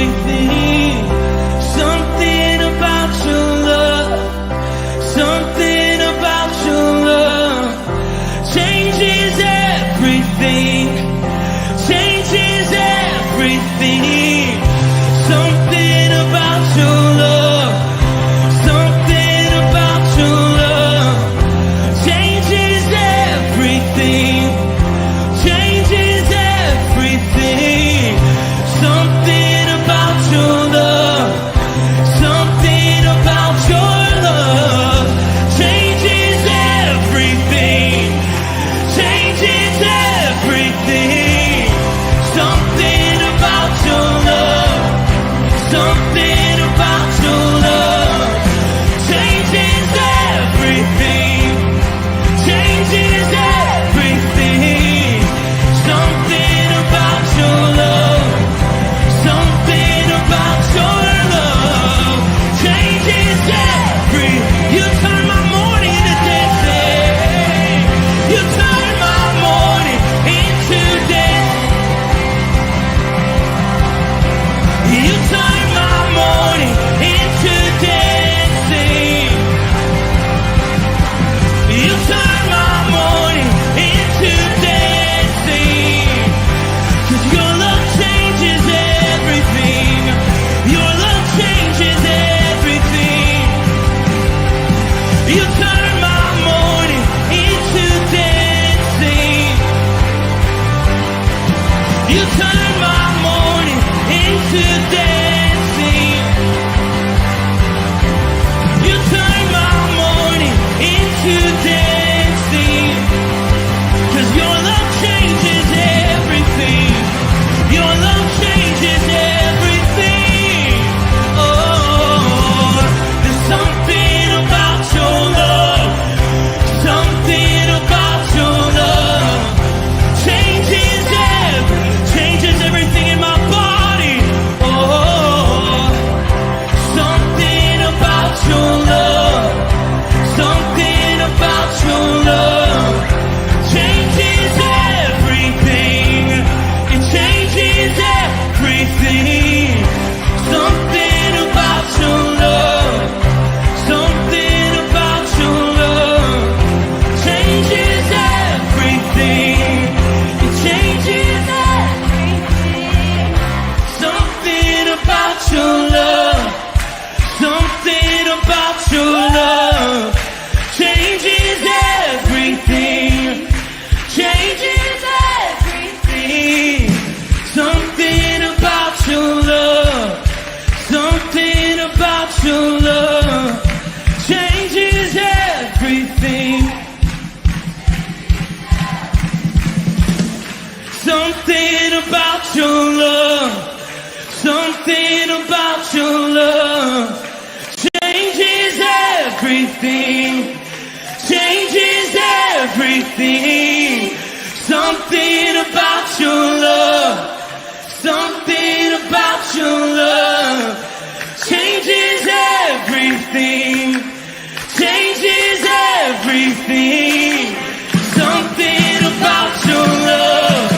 everything. Something about your love, something about your love changes everything, changes everything. Something about your love, something about your love changes everything, changes everything. Something about your love, something about your love changes everything, changes everything. Something about your love, something about your love changes everything, changes everything. Something about your love, something about your love changes every. You turn my morning into dancing. You turn my morning into dancing. You turn my morning into dancing. You turn my morning into dancing. 'Cause your love changes everything. Your love changes everything. You turn my morning into dancing. You turn my morning into dancing. You turn my morning into dancing. 'Cause your love changes everything. Your love changes everything. Oh, there's something about your love, something about your love changes everything in my body. Oh, something about your love, something about your love changes everything. It changes everything. Something about your love, something about your love changes everything. It changes everything. Something about your love, something about your love changes everything, changes everything. Something about your love, something about your love changes everything. Something about your love, something about your love changes everything, changes everything. Something about your love, something about your love changes everything, changes everything. Something about your love,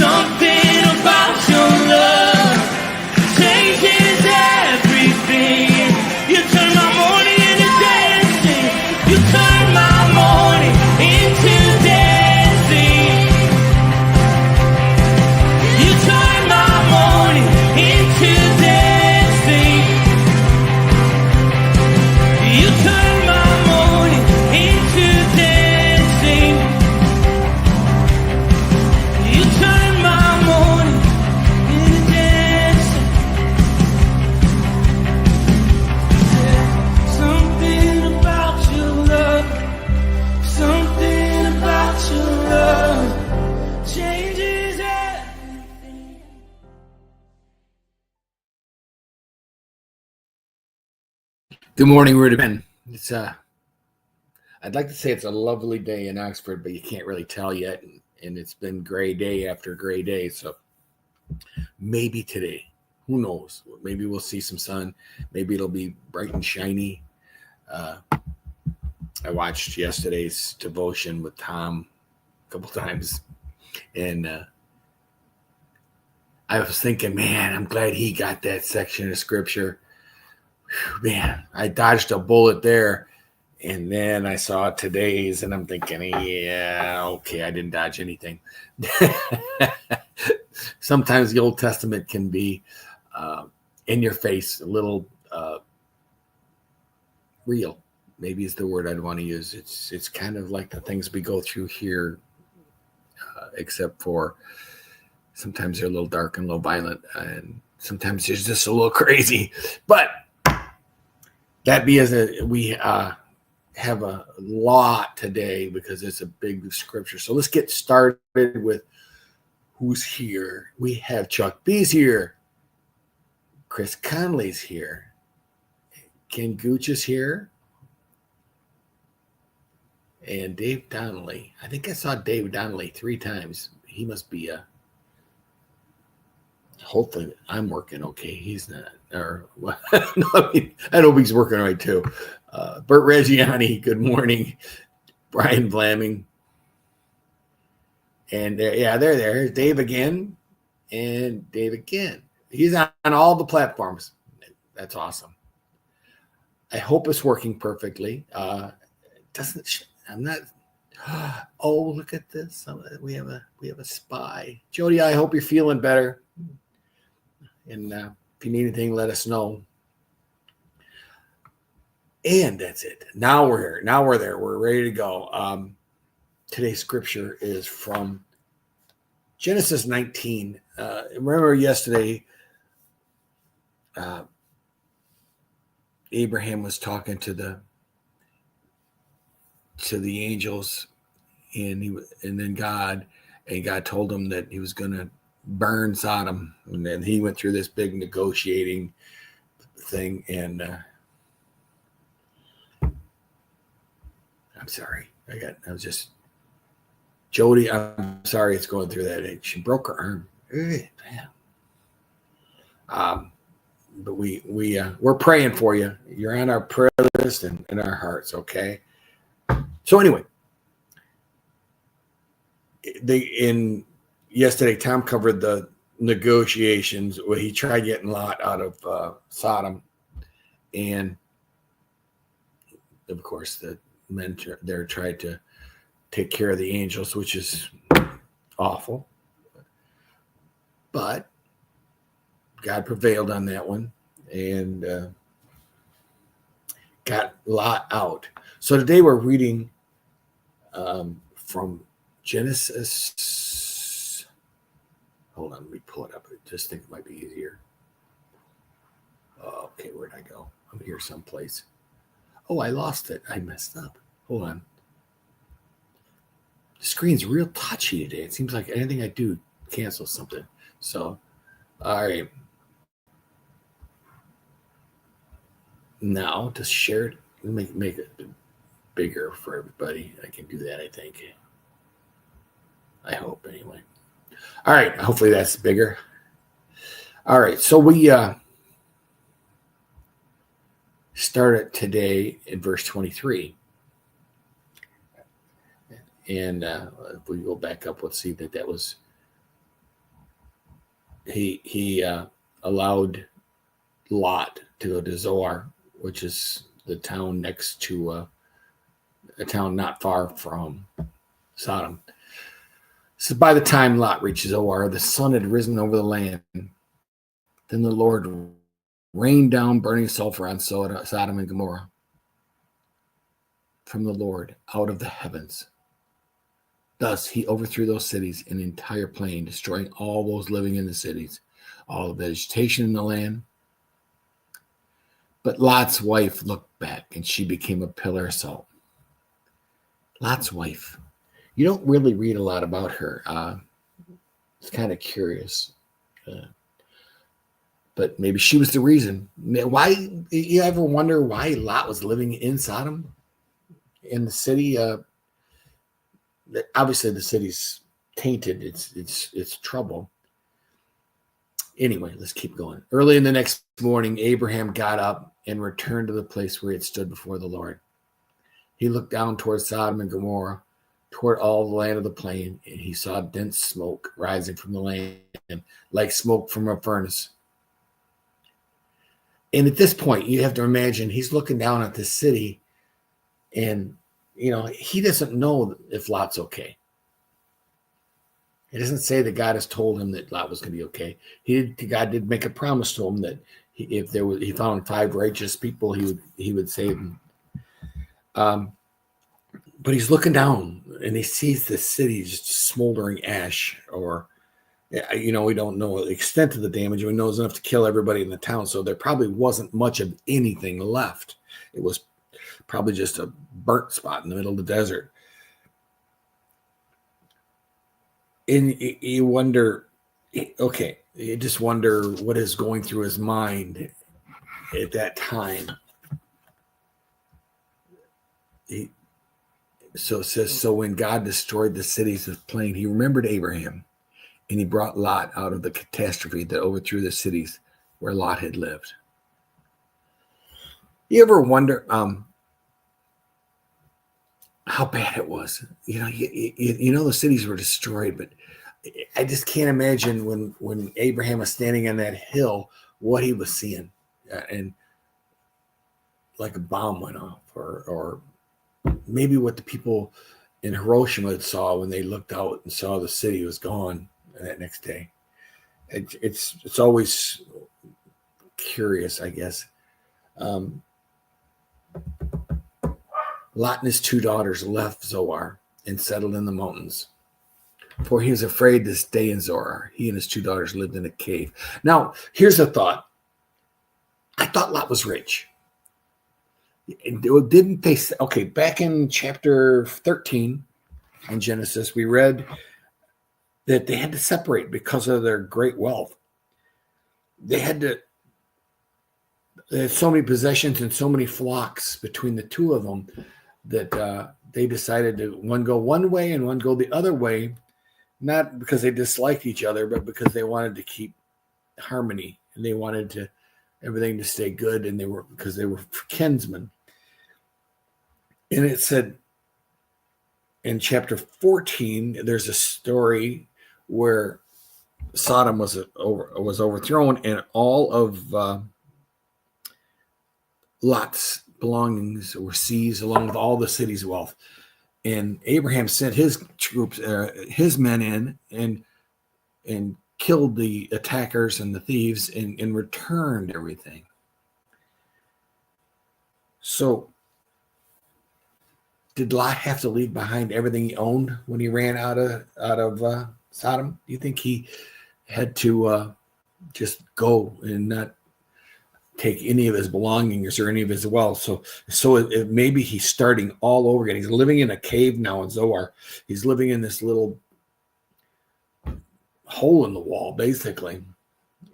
something about your love changes everything. You turn my morning into dancing. You turn my morning into dancing. You turn my morning into dancing. You turn my morning into dancing. You turn my morning into dancing. Something about your love, something about your love changes everything. Good morning, Rudiman. It's I'd like to say it's a lovely day in Oxford, but you can't really tell yet, and it's been gray day after gray day. So maybe today, who knows? Maybe we'll see some sun. Maybe it'll be bright and shiny. I watched yesterday's devotion with Tom a couple times, and I was thinking, man, I'm glad he got that section of scripture. Whew, man, I dodged a bullet there. And then I saw today's, and I'm thinking, yeah, okay, I didn't dodge anything. Sometimes the Old Testament can be in your face, a little real. Maybe is the word I'd want to use. It's kind of like the things we go through here, except for sometimes they're a little dark and a little violent, and sometimes they're just a little crazy. But that be as we have a lot today because it's a big scripture. So let's get started with who's here. We have Chuck B's here. Chris Conley's here. Ken Gooch is here. And Dave Donnelly. I think I saw Dave Donnelly 3 times. He must be hopefully I'm working okay. He's not. Or no, I know he's working right too. Bert Reggiani, good morning. Brian Blaming. And they're there. Dave again. And Dave again. He's on all the platforms. That's awesome. I hope it's working perfectly. I'm not. Oh, look at this. We have a spy. Jody, I hope you're feeling better. And if you need anything, let us know. And that's it. Now we're here. Now we're there. We're ready to go. Today's scripture is from Genesis 19. Remember yesterday, Abraham was talking to the angels, and then God told him that he was going to burn Sodom, and then he went through this big negotiating thing. And I'm sorry, I was just Jody. I'm sorry, it's going through that. She broke her arm. But we're praying for you. You're on our prayer list and in our hearts. Okay. So anyway, yesterday, Tom covered the negotiations where he tried getting Lot out of Sodom, and of course the men there tried to take care of the angels, which is awful. But God prevailed on that one and got Lot out. So today we're reading from Genesis. Hold on, let me pull it up. I just think it might be easier. Okay, where'd I go? I'm here someplace. Oh, I lost it. I messed up. Hold on. The screen's real touchy today. It seems like anything I do cancels something. So, all right. Now, to share it, make it bigger for everybody. I can do that, I think. I hope, anyway. All right. Hopefully that's bigger. All right. So we started today in verse 23. And if we go back up, let's see that was he allowed Lot to go to Zoar, which is the town next to a town not far from Sodom. So by the time Lot reached Zoar, the sun had risen over the land. Then the Lord rained down burning sulfur on Sodom and Gomorrah from the Lord out of the heavens. Thus he overthrew those cities in the entire plain, destroying all those living in the cities, all the vegetation in the land. But Lot's wife looked back, and she became a pillar of salt. Lot's wife. You don't really read a lot about her. It's kind of curious. But maybe she was the reason. Why? You ever wonder why Lot was living in Sodom? In the city? Obviously, the city's tainted. It's trouble. Anyway, let's keep going. Early in the next morning, Abraham got up and returned to the place where he had stood before the Lord. He looked down towards Sodom and Gomorrah. toward all the land of the plain, and he saw dense smoke rising from the land, like smoke from a furnace. And at this point, you have to imagine he's looking down at the city, and he doesn't know if Lot's okay. It doesn't say that God has told him that Lot was going to be okay. God did make a promise to him that if he found 5 righteous people, he would save them. But he's looking down and he sees the city just smoldering ash, or we don't know the extent of the damage. We know it's enough to kill everybody in the town, so there probably wasn't much of anything left. It was probably just a burnt spot in the middle of the desert. And you wonder, okay, you just wonder what is going through his mind at that time. So it says, so when God destroyed the cities of the plain, he remembered Abraham, and he brought Lot out of the catastrophe that overthrew the cities where Lot had lived. You ever wonder how bad it was? The cities were destroyed, but I just can't imagine when Abraham was standing on that hill, what he was seeing. And like a bomb went off, or maybe what the people in Hiroshima saw when they looked out and saw the city was gone that next day. It's always curious, I guess. Lot and his 2 daughters left Zoar and settled in the mountains, for he was afraid to stay in Zoar. He and his 2 daughters lived in a cave. Now, here's a thought. I thought Lot was rich. Didn't they? Okay, back in chapter 13 in Genesis, we read that they had to separate because of their great wealth. They had so many possessions and so many flocks between the 2 of them that they decided to one go one way and one go the other way, not because they disliked each other, but because they wanted to keep harmony and they wanted everything to stay good, and they were kinsmen. And it said in chapter 14, there's a story where Sodom was overthrown, and all of Lot's belongings were seized, along with all the city's wealth. And Abraham sent his troops, his men in, and killed the attackers and the thieves, and returned everything. So, did Lot have to leave behind everything he owned when he ran out of Sodom? Do you think he had to just go and not take any of his belongings or any of his wealth? So maybe he's starting all over again. He's living in a cave now in Zoar. He's living in this little hole in the wall, basically.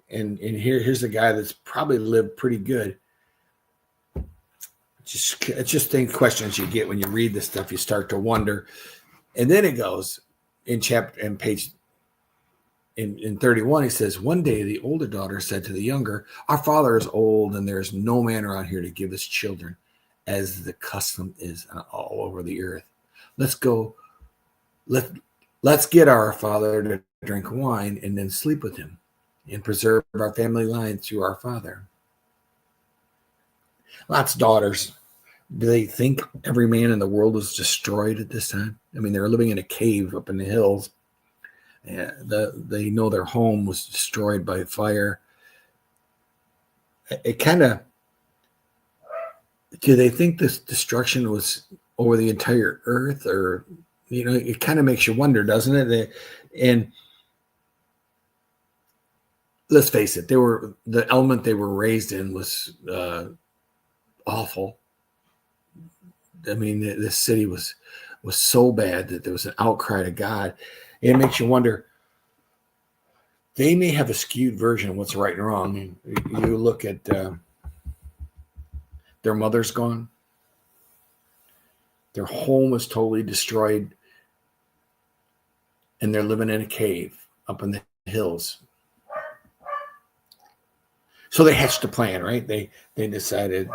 And here's a guy that's probably lived pretty good. It's just questions you get when you read this stuff. You start to wonder. And then it goes in page 31, he says, one day the older daughter said to the younger, our father is old and there is no man around here to give us children, as the custom is all over the earth. Let's get our father to drink wine and then sleep with him and preserve our family line through our father. Lot's daughters, do they think every man in the world was destroyed at this time? I mean, they were living in a cave up in the hills. They know their home was destroyed by fire. It kind of, do they think this destruction was over the entire earth? Or, it kind of makes you wonder, doesn't it? And let's face it, the element they were raised in was awful. I mean, this city was so bad that there was an outcry to God. It makes you wonder, they may have a skewed version of what's right and wrong. You look at their mother's gone. Their home was totally destroyed. And they're living in a cave up in the hills. So they hatched a plan, right? They decided,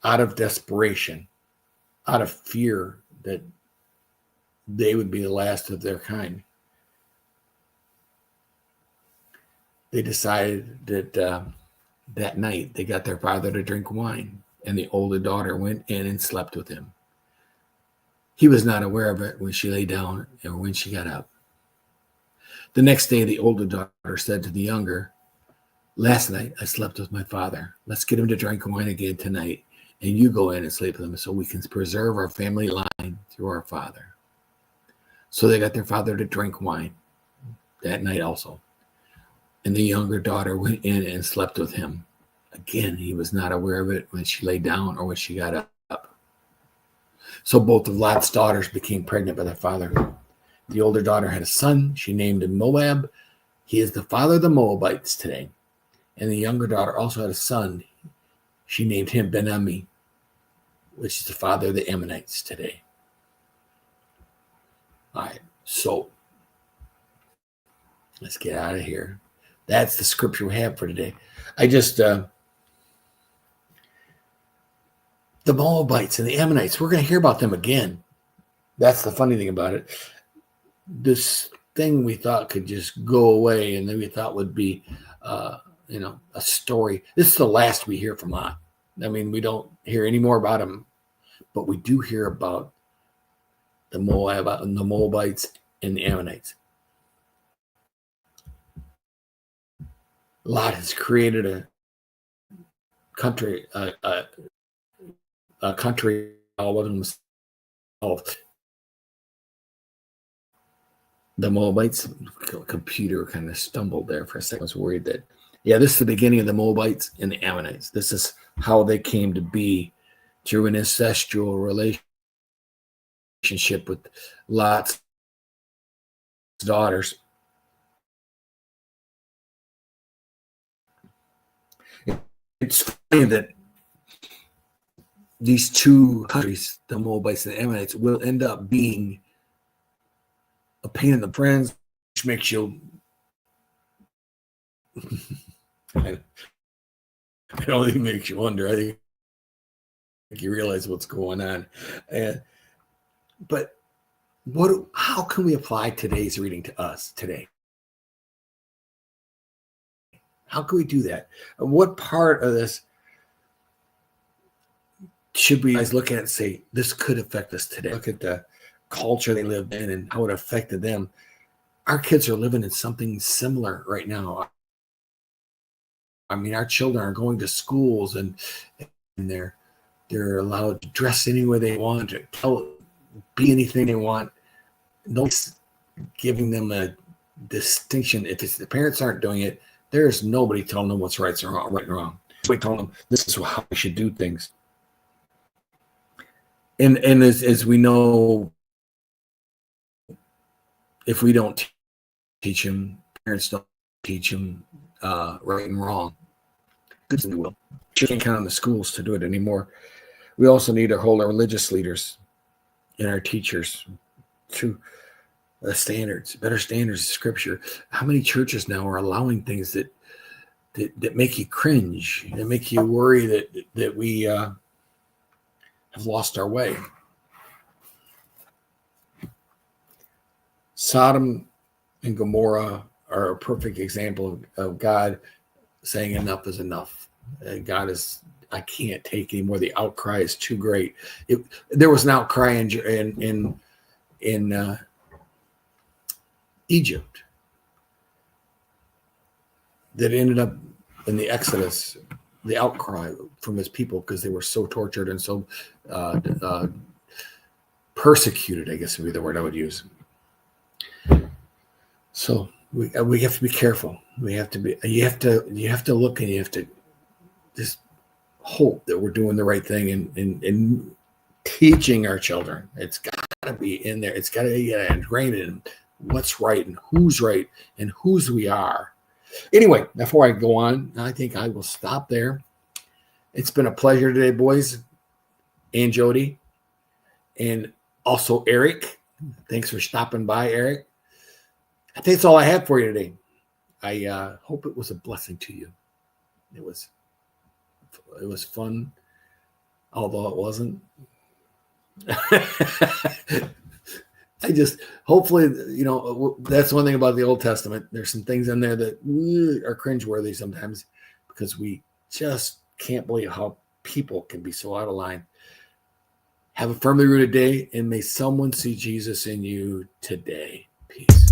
out of desperation, out of fear that they would be the last of their kind. They decided that that night they got their father to drink wine, and the older daughter went in and slept with him. He was not aware of it when she lay down or when she got up. The next day, the older daughter said to the younger, "Last night I slept with my father. Let's get him to drink wine again tonight, and you go in and sleep with him so we can preserve our family line through our father." So they got their father to drink wine that night also. And the younger daughter went in and slept with him. Again, he was not aware of it when she lay down or when she got up. So both of Lot's daughters became pregnant by their father. The older daughter had a son. She named him Moab. He is the father of the Moabites today. And the younger daughter also had a son. She named him Ben-Ami, which is the father of the Ammonites today. All right, so let's get out of here. That's the scripture we have for today. The Moabites and the Ammonites, we're going to hear about them again. That's the funny thing about it. This thing we thought could just go away and then we thought would be, a story. This is the last we hear from Lot. I mean, we don't hear any more about him, but we do hear about the Moabites and the Ammonites. Lot has created a country, all of himself. The Moabites, computer kind of stumbled there for a second. I was worried that, this is the beginning of the Moabites and the Ammonites. This is how they came to be through an ancestral relationship with Lot's daughters. It's funny that these two countries, the Moabites and the Ammonites, will end up being a pain in the friends, which makes you I don't think it makes you wonder. I think you realize what's going on. But how can we apply today's reading to us today? How can we do that? What part of this should we guys look at and say, this could affect us today? Look at the culture they lived in and how it affected them. Our kids are living in something similar right now. I mean, our children are going to schools and they're allowed to dress any way they want, to be anything they want. Nobody's giving them a distinction. If the parents aren't doing it, there's nobody telling them what's right and wrong. We're telling them this is how we should do things. And as we know, if we don't teach them, parents don't teach them right and wrong, good and will. You can't count on the schools to do it anymore. We also need to hold our religious leaders and our teachers to the standards, better standards of Scripture. How many churches now are allowing things that make you cringe, that make you worry that we have lost our way? Sodom and Gomorrah are a perfect example of God saying enough is enough. I can't take anymore. The outcry is too great. There was an outcry in Egypt that ended up in the Exodus, the outcry from his people because they were so tortured and so persecuted, I guess would be the word I would use. So we have to be careful. You have to look and you have to just hope that we're doing the right thing and teaching our children. It's got to be in there. It's got to be ingrained in what's right and whose we are. Anyway, before I go on, I think I will stop there. It's been a pleasure today, boys, and Jody, and also Eric. Thanks for stopping by, Eric. I think that's all I have for you today. I hope it was a blessing to you. It was fun, although it wasn't. I just, hopefully, that's one thing about the Old Testament. There's some things in there that are cringeworthy sometimes because we just can't believe how people can be so out of line. Have a firmly rooted day, and may someone see Jesus in you today. Peace.